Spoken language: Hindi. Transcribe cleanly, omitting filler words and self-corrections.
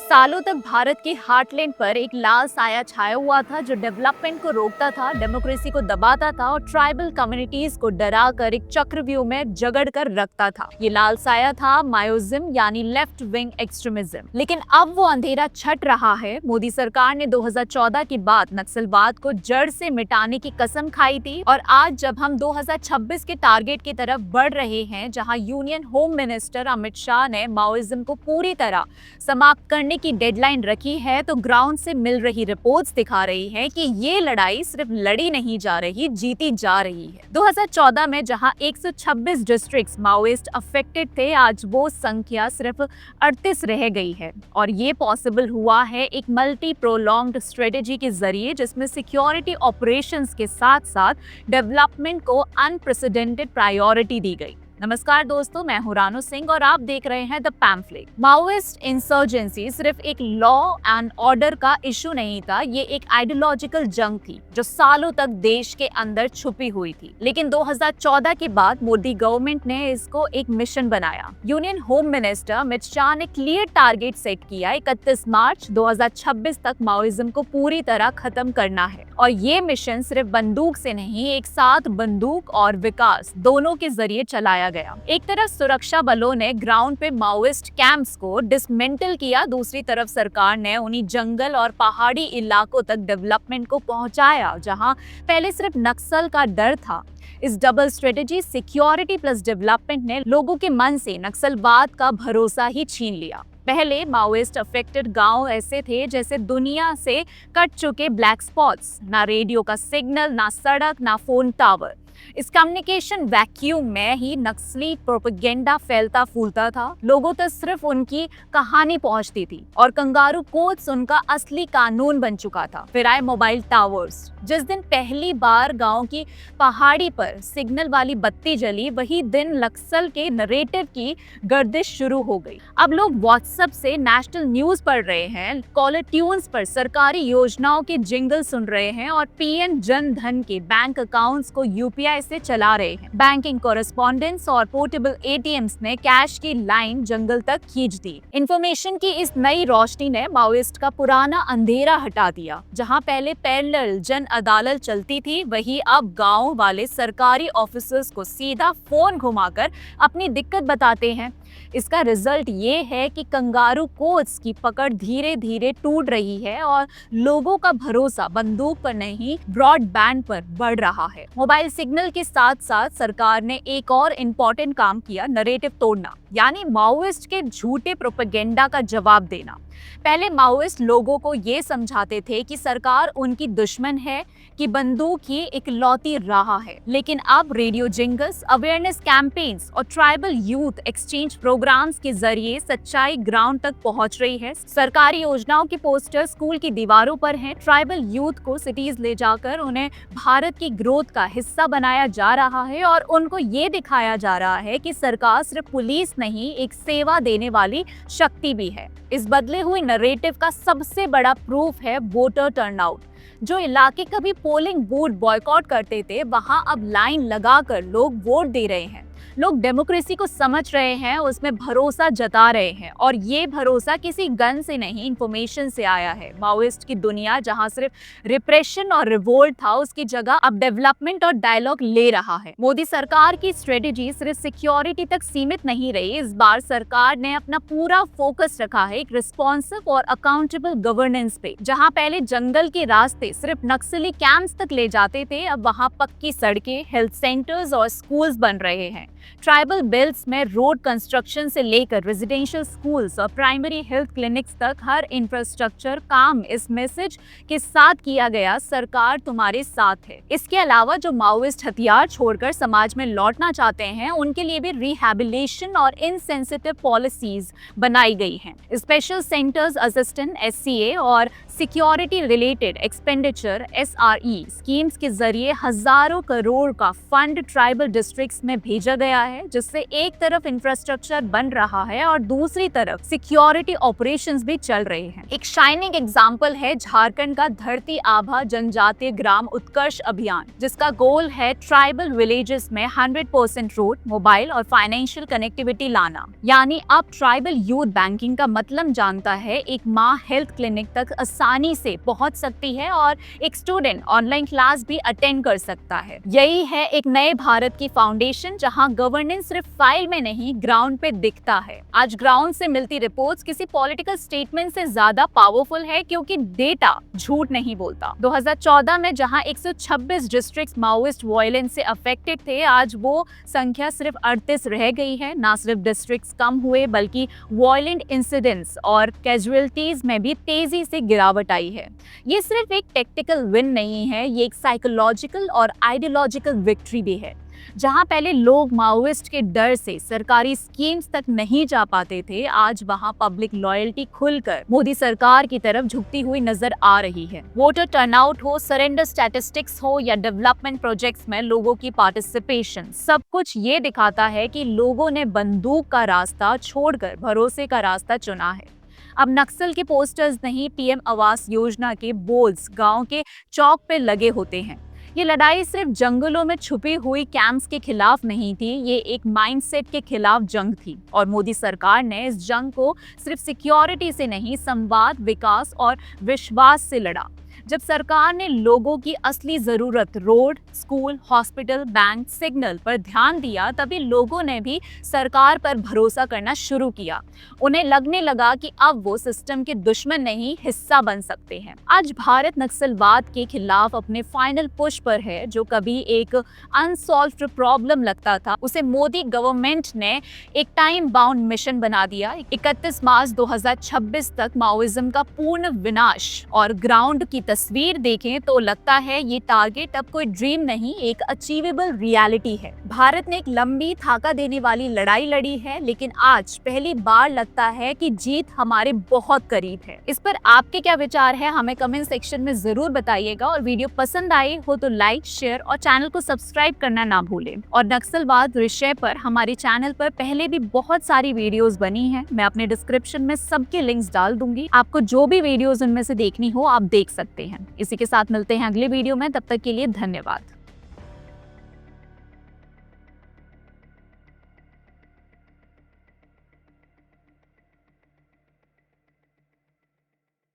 सालों तक भारत के हार्टलैंड पर एक लाल साया छाया हुआ था जो डेवलपमेंट को रोकता था, डेमोक्रेसी को दबाता था और ट्राइबल कम्युनिटीज को डरा कर एक चक्रव्यूह में जगड़ कर रखता था। ये लाल साया था माओइज्म यानी लेफ्ट विंग एक्सट्रीमिज्म। लेकिन अब वो अंधेरा छट रहा है। मोदी सरकार ने 2014 के बाद नक्सलवाद को जड़ से मिटाने की कसम खाई थी और आज जब हम 2026 के टारगेट की तरफ बढ़ रहे हैं, जहां union home minister Amit Shah ने माओइज्म को पूरी तरह समाप्त करने की डेडलाइन रखी है, तो ग्राउंड से मिल रही रिपोर्ट्स दिखा रही हैं कि ये लड़ाई सिर्फ लड़ी नहीं जा रही, जीती जा रही है। 2014 में जहां 126 डिस्ट्रिक्ट्स माओइस्ट अफेक्टेड थे, आज वो संख्या सिर्फ 38 रह गई है। और ये पॉसिबल हुआ है एक मल्टी प्रोलॉन्ग्ड स्ट्रेटेजी के जरिए, जिसमें सिक्योरिटी ऑपरेशंस के साथ साथ डेवलपमेंट को अनप्रेसिडेंटेड प्रायोरिटी दी गई। नमस्कार दोस्तों, मैं हूं रानू सिंह और आप देख रहे हैं द पैम्फलेट। माओइस्ट इंसर्जेंसी सिर्फ एक लॉ एंड ऑर्डर का इशू नहीं था, ये एक आइडियोलॉजिकल जंग थी जो सालों तक देश के अंदर छुपी हुई थी। लेकिन 2014 के बाद मोदी गवर्नमेंट ने इसको एक मिशन बनाया। Union home minister Amit Shah ने क्लियर टारगेट सेट किया, 31 मार्च 2026 तक माओइज्म को पूरी तरह खत्म करना है। और ये मिशन सिर्फ बंदूक से नहीं, एक साथ बंदूक और विकास दोनों के जरिए चलाया गया। एक तरफ सुरक्षा बलों ने ग्राउंड पे माओइस्ट कैंप्स को डिसमेंटल किया, दूसरी तरफ सरकार ने उन्हीं जंगल और पहाड़ी इलाकों तक डेवलपमेंट को पहुंचाया जहां पहले सिर्फ नक्सल का डर था। इस double strategy security plus development ने लोगों के मन से नक्सलवाद का भरोसा ही छीन लिया। पहले माओइस्ट अफेक्टेड गांव ऐसे थे जैसे दुनिया से कट चुके ब्लैक स्पॉट्स, ना रेडियो का सिग्नल, ना सड़क, ना फोन टावर। इस कम्युनिकेशन वैक्यूम में ही नक्सली प्रोपेगेंडा फैलता फूलता था। लोगों तक सिर्फ उनकी कहानी पहुंचती थी और कंगारू कोड्स उनका असली कानून बन चुका था। फिर आए मोबाइल टावर्स। जिस दिन पहली बार गांव की पहाड़ी पर सिग्नल वाली बत्ती जली, वही दिन नक्सल के नरेटिव की गर्दिश शुरू हो गई। अब लोग व्हाट्सएप से नेशनल न्यूज पढ़ रहे हैं, कॉलर ट्यून्स पर सरकारी योजनाओं के जिंगल सुन रहे हैं और पीएम जन धन के बैंक अकाउंट्स को यूपीआई से चला रहे हैं। बैंकिंग कॉरेस्पॉन्डेंस और पोर्टेबल एटीएम्स ने कैश की लाइन जंगल तक खींच दी। इंफॉर्मेशन की इस नई रोशनी ने माओइस्ट का पुराना अंधेरा हटा दिया। जहां पहले पैरेलल जन अदालत चलती थी, वही अब गांव वाले सरकारी ऑफिसर्स को सीधा फोन घुमाकर अपनी दिक्कत बताते हैं। इसका रिजल्ट ये है कि कंगारू कोड्स की पकड़ धीरे धीरे टूट रही है और लोगों का भरोसा बंदूक पर नहीं, ब्रॉडबैंड पर बढ़ रहा है। मोबाइल सिग्नल के साथ साथ सरकार ने एक और इम्पोर्टेंट काम किया, नरेटिव तोड़ना, यानी माओइस्ट के झूठे प्रोपेगेंडा का जवाब देना। पहले माओइस्ट लोगों को ये समझाते थे कि सरकार उनकी दुश्मन है, कि बंदूक ही इकलौती राह है। लेकिन अब रेडियो जिंगल्स, अवेयरनेस कैंपेन्स और ट्राइबल यूथ एक्सचेंज प्रोग्राम्स के जरिए सच्चाई ग्राउंड तक पहुंच रही है। सरकारी योजनाओं के पोस्टर स्कूल की दीवारों पर हैं। ट्राइबल यूथ को सिटीज ले जाकर उन्हें भारत की ग्रोथ का हिस्सा बनाया जा रहा है और उनको ये दिखाया जा रहा है कि सरकार सिर्फ पुलिस नहीं, एक सेवा देने वाली शक्ति भी है। इस बदले हुए नरेटिव का सबसे बड़ा प्रूफ है वोटर टर्नआउट। जो इलाके कभी पोलिंग बूथ बॉयकॉट करते थे, वहां अब लाइन लगाकर लोग वोट दे रहे हैं। लोग डेमोक्रेसी को समझ रहे हैं, उसमें भरोसा जता रहे हैं और ये भरोसा किसी गन से नहीं, इंफॉर्मेशन से आया है। माओइस्ट की दुनिया जहां सिर्फ रिप्रेशन और रिवोल्ट था, उसकी जगह अब डेवलपमेंट और डायलॉग ले रहा है। मोदी सरकार की स्ट्रेटेजी सिर्फ सिक्योरिटी तक सीमित नहीं रही। इस बार सरकार ने अपना पूरा फोकस रखा है एक रिस्पॉन्सिव और अकाउंटेबल गवर्नेंस पे। जहां पहले जंगल के रास्ते सिर्फ नक्सली कैंप्स तक ले जाते थे, अब वहां पक्की सड़कें, हेल्थ सेंटर्स और स्कूल्स बन रहे हैं। ट्राइबल बेल्ट्स में रोड कंस्ट्रक्शन से लेकर रेजिडेंशियल स्कूल्स और प्राइमरी हेल्थ क्लिनिक्स तक हर इंफ्रास्ट्रक्चर काम इस मैसेज के साथ किया गया, सरकार तुम्हारे साथ है। इसके अलावा जो माओइस्ट हथियार छोड़कर समाज में लौटना चाहते हैं, उनके लिए भी रिहैबिलिटेशन और इनसेंसिटिव पॉलिसीज बनाई गई हैं। स्पेशल सेंटर्स, असिस्टेंट, एससीए और security related expenditure SRE schemes के जरिए हजारों करोड़ का फंड ट्राइबल डिस्ट्रिक्ट्स में भेजा गया है, जिससे एक तरफ इंफ्रास्ट्रक्चर बन रहा है और दूसरी तरफ सिक्योरिटी ऑपरेशंस भी चल रहे हैं। एक शाइनिंग एग्जांपल है झारखंड का धरती आभा जनजातीय ग्राम उत्कर्ष अभियान, जिसका गोल है ट्राइबल विलेजेस में 100% रोड, मोबाइल और फाइनेंशियल कनेक्टिविटी लाना। यानी अब ट्राइबल यूथ बैंकिंग का मतलब जानता है एक माँ हेल्थ क्लिनिक तक आसानी से पहुंच सकती है और एक स्टूडेंट ऑनलाइन क्लास भी अटेंड कर सकता है। यही है एक नए भारत की फाउंडेशन, जहां गवर्नेंस सिर्फ फाइल में नहीं ग्राउंड पे दिखता है। आज ग्राउंड से मिलती रिपोर्ट्स किसी पॉलिटिकल स्टेटमेंट से ज्यादा पावरफुल है, क्योंकि डेटा झूठ नहीं बोलता। 2014 में जहां 126 डिस्ट्रिक्ट्स माओइस्ट वायलेंस से अफेक्टेड थे, आज वो संख्या सिर्फ 38 रह गई है। ना सिर्फ डिस्ट्रिक्ट्स कम हुए, बल्कि वायलेंट इंसिडेंट्स और कैजुअलिटीज में भी तेजी से गिरावट आई है। ये सिर्फ एक टेक्टिकल विन नहीं है, ये एक साइकोलॉजिकल और आइडियोलॉजिकल विक्ट्री भी है। जहां पहले लोग माओइस्ट के डर से सरकारी स्कीम्स तक नहीं जा पाते थे, आज वहां पब्लिक लॉयल्टी खुलकर मोदी सरकार की तरफ झुकती हुई नजर आ रही है। वोटर टर्नआउट हो, सरेंडर स्टैटिस्टिक्स हो या डेवलपमेंट प्रोजेक्ट्स में लोगों की पार्टिसिपेशन, सब कुछ ये दिखाता है कि लोगों ने बंदूक का रास्ता छोड़कर भरोसे का रास्ता चुना है। अब नक्सल के पोस्टर्स नहीं, PM आवास योजना के बोर्ड्स गांव के चौक पे लगे होते हैं। ये लड़ाई सिर्फ जंगलों में छुपी हुई कैंप्स के खिलाफ नहीं थी, ये एक माइंडसेट के खिलाफ जंग थी। और मोदी सरकार ने इस जंग को सिर्फ सिक्योरिटी से नहीं, संवाद, विकास और विश्वास से लड़ा। जब सरकार ने लोगों की असली जरूरत road, school, hospital, bank, signal पर ध्यान दिया, तभी लोगों ने भी सरकार पर भरोसा करना शुरू किया। उन्हें लगने लगा कि अब वो सिस्टम के दुश्मन नहीं, हिस्सा बन सकते हैं। आज भारत नक्सलवाद के खिलाफ अपने फाइनल पुश पर है। जो कभी एक अनसॉल्व्ड प्रॉब्लम लगता था, उसे मोदी गवर्नमेंट ने एक टाइम बाउंड मिशन बना दिया। 31 मार्च 2026 तक माओइज्म का पूर्ण विनाश। और ग्राउंड की तस्वीर देखें तो लगता है ये टारगेट अब कोई ड्रीम नहीं, एक अचीवेबल रियलिटी है। भारत ने एक लंबी, थाका देने वाली लड़ाई लड़ी है, लेकिन आज पहली बार लगता है कि जीत हमारे बहुत करीब है। इस पर आपके क्या विचार है, हमें कमेंट सेक्शन में जरूर बताइएगा। और वीडियो पसंद आई हो तो लाइक, शेयर और चैनल को सब्सक्राइब करना ना भूलें। और नक्सलवाद विषय पर हमारे चैनल पर पहले भी बहुत सारी वीडियोस बनी हैं, मैं अपने डिस्क्रिप्शन में सबके लिंक्स डाल दूंगी। आपको जो भी वीडियोस उनमें से देखनी हो आप देख सकते हैं। इसी के साथ मिलते हैं अगले वीडियो में, तब तक के लिए धन्यवाद।